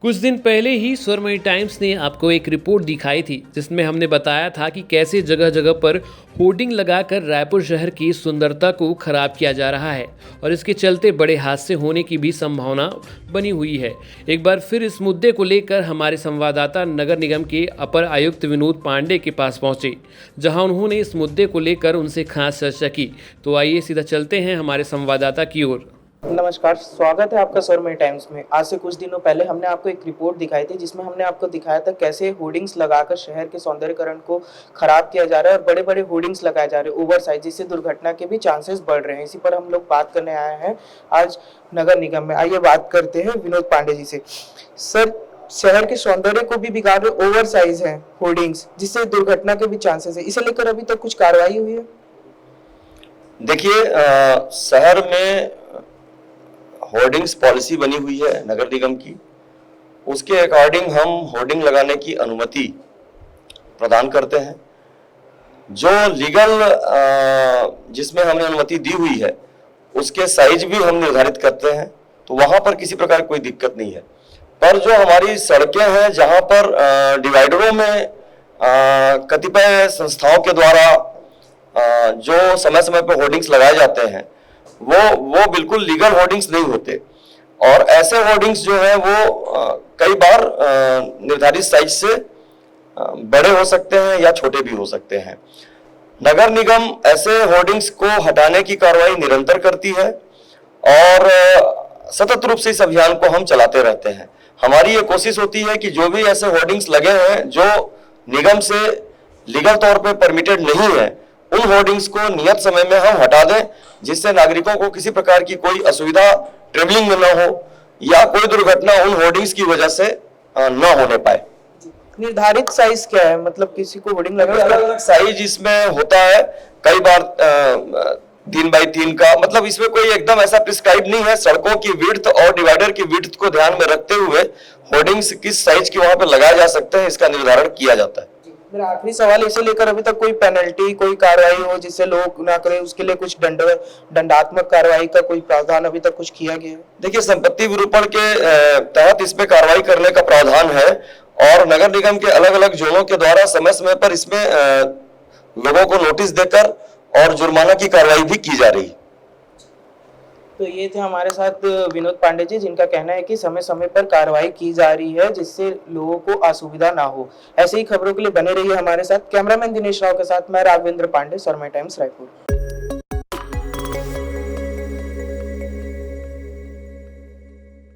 कुछ दिन पहले ही स्वरमयी टाइम्स ने आपको एक रिपोर्ट दिखाई थी जिसमें हमने बताया था कि कैसे जगह जगह पर होर्डिंग लगाकर रायपुर शहर की सुंदरता को खराब किया जा रहा है और इसके चलते बड़े हादसे होने की भी संभावना बनी हुई है। एक बार फिर इस मुद्दे को लेकर हमारे संवाददाता नगर निगम के अपर आयुक्त विनोद पांडे के पास पहुंचे, जहां उन्होंने इस मुद्दे को लेकर उनसे खास चर्चा की। तो आइए सीधा चलते हैं हमारे संवाददाता की ओर। नमस्कार, स्वागत है आपका स्वरमयी टाइम्स में। आज से कुछ दिनों पहले हमने आपको एक रिपोर्ट दिखाई थी जिसमें हमने आपको दिखाया था कैसे होर्डिंग्स लगाकर शहर के सौंदर्यीकरण को खराब किया जा रहा है और बड़े बड़े होर्डिंग्स लगाए जा रहे हैं ओवर साइज, जिससे दुर्घटना के भी चांसेस बढ़ रहे हैं। इसी पर हम लोग बात करने आए हैं आज नगर निगम में। आइए बात करते हैं विनोद पांडे जी से। सर, शहर के सौंदर्य को भी बिगाड़ रहे ओवर साइज है होर्डिंग्स, जिससे दुर्घटना के भी चांसेस है। इसे लेकर अभी तक कुछ कार्रवाई हुई है? देखिए, शहर में होर्डिंग्स पॉलिसी बनी हुई है नगर निगम की। उसके अकॉर्डिंग हम होर्डिंग लगाने की अनुमति प्रदान करते हैं। जो लीगल जिसमें हमने अनुमति दी हुई है उसके साइज भी हम निर्धारित करते हैं, तो वहां पर किसी प्रकार कोई दिक्कत नहीं है। पर जो हमारी सड़कें हैं जहां पर डिवाइडरों में कतिपय संस्थाओं के द्वारा जो समय समय पर होर्डिंग्स लगाए जाते हैं वो बिल्कुल लीगल होर्डिंग्स नहीं होते, और ऐसे होर्डिंग्स जो है वो कई बार निर्धारित साइज से बड़े हो सकते हैं या छोटे भी हो सकते हैं। नगर निगम ऐसे होर्डिंग्स को हटाने की कार्रवाई निरंतर करती है और सतत रूप से इस अभियान को हम चलाते रहते हैं। हमारी ये कोशिश होती है कि जो भी ऐसे होर्डिंग्स लगे हैं जो निगम से लीगल तौर पे परमिटेड नहीं है, उन होर्डिंग्स को नियत समय में हम हटा दें, जिससे नागरिकों को किसी प्रकार की कोई असुविधा ट्रेवलिंग में न हो या कोई दुर्घटना उन होर्डिंग्स की वजह से न होने पाए। निर्धारित साइज क्या है? मतलब किसी को होर्डिंग लगाना अलग अलग साइज इसमें होता है, कई बार 3x3 का, मतलब इसमें कोई एकदम ऐसा प्रिस्क्राइब नहीं है। सड़कों की विड्थ और डिवाइडर की विड्थ को ध्यान में रखते हुए होर्डिंग्स किस साइज के वहां पर लगाए जा सकते हैं, इसका निर्धारण किया जाता है। मेरा आखिरी सवाल इसे लेकर, अभी तक कोई पेनल्टी, कोई कार्रवाई हो जिससे लोग ना करें, उसके लिए कुछ दंडात्मक कार्रवाई का कोई प्रावधान अभी तक कुछ किया गया है? देखिए, संपत्ति विरूपण के तहत इसमें कार्रवाई करने का प्रावधान है और नगर निगम के अलग अलग जोनों के द्वारा समय समय पर इसमें लोगों को नोटिस देकर और जुर्माना की कार्रवाई भी की जा रही है। तो ये थे हमारे साथ विनोद पांडे जी, जिनका कहना है कि समय समय पर कार्रवाई की जा रही है जिससे लोगों को असुविधा ना हो। ऐसे ही खबरों के लिए बने रहिए हमारे साथ। कैमरामैन दिनेश राव के साथ मैं राघवेंद्र पांडे, स्वरमयी टाइम्स, रायपुर।